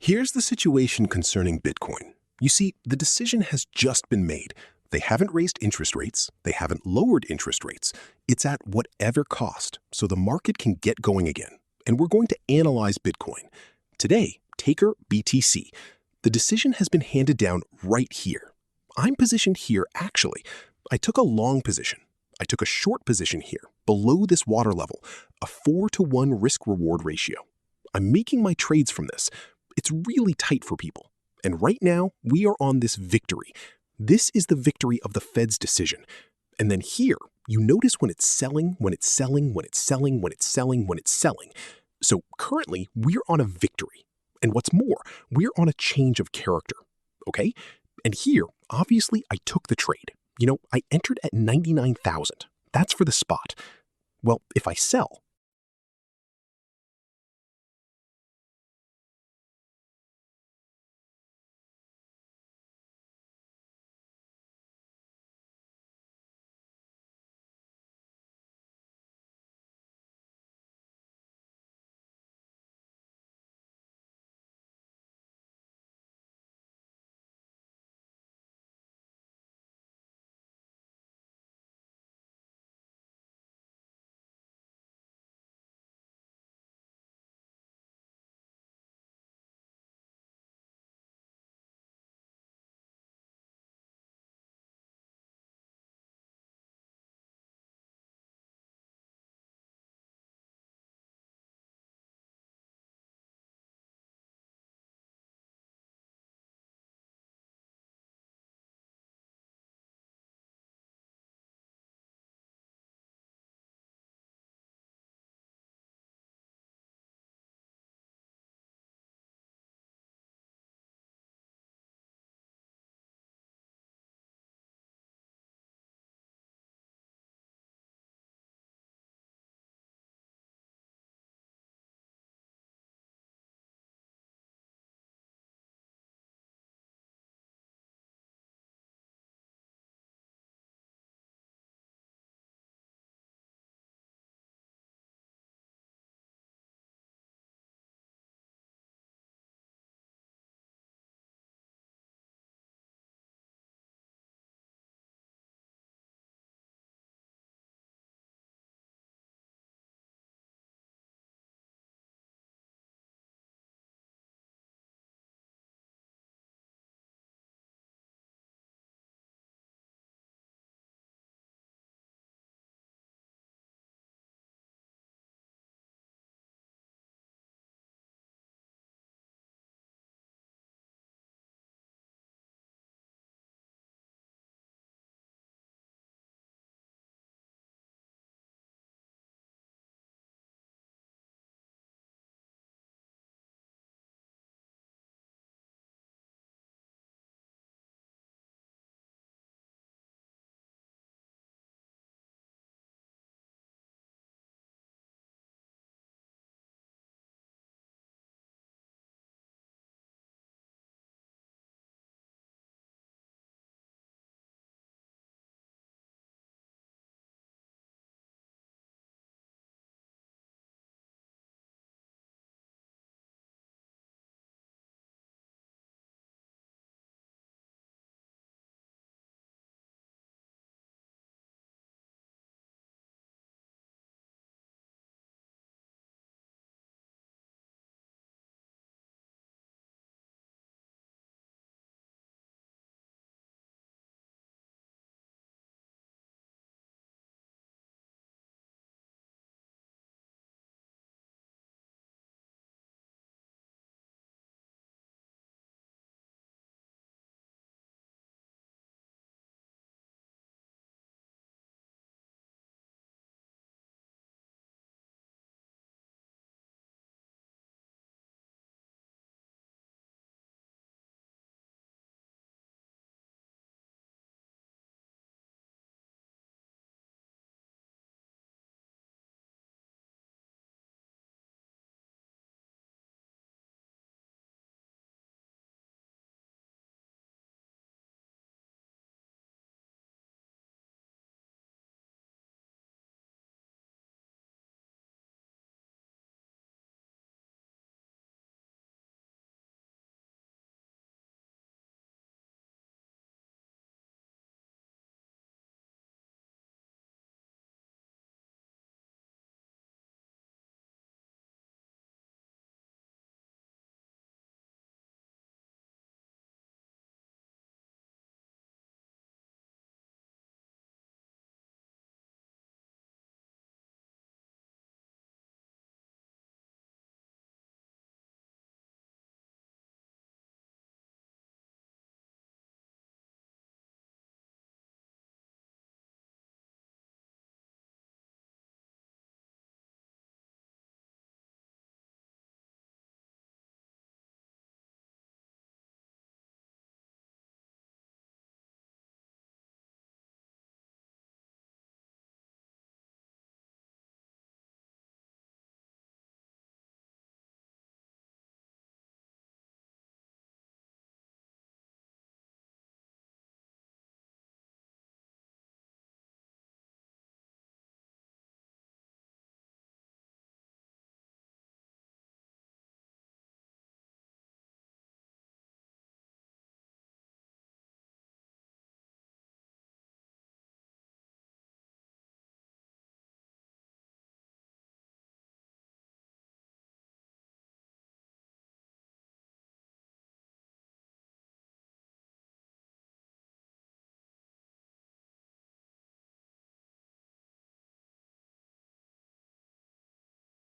Here's the situation concerning Bitcoin. You see, the decision has just been made. They haven't raised interest rates. They haven't lowered interest rates. It's at whatever cost, so the market can get going again. And we're going to analyze Bitcoin. Today, ticker BTC. The decision has been handed down right here. I'm positioned here, actually. I took a long position. I took a short position here, below this water level, a 4-to-1 risk-reward ratio. I'm making my trades from this. It's really tight for people. And right now, we are on this victory. This is the victory of the Fed's decision. And then here, you notice when it's selling, when it's selling, when it's selling, when it's selling, when it's selling. So currently, we're on a victory. And what's more, we're on a change of character, okay? And here, obviously, I took the trade. I entered at 99,000. That's for the spot. Well, if I sell,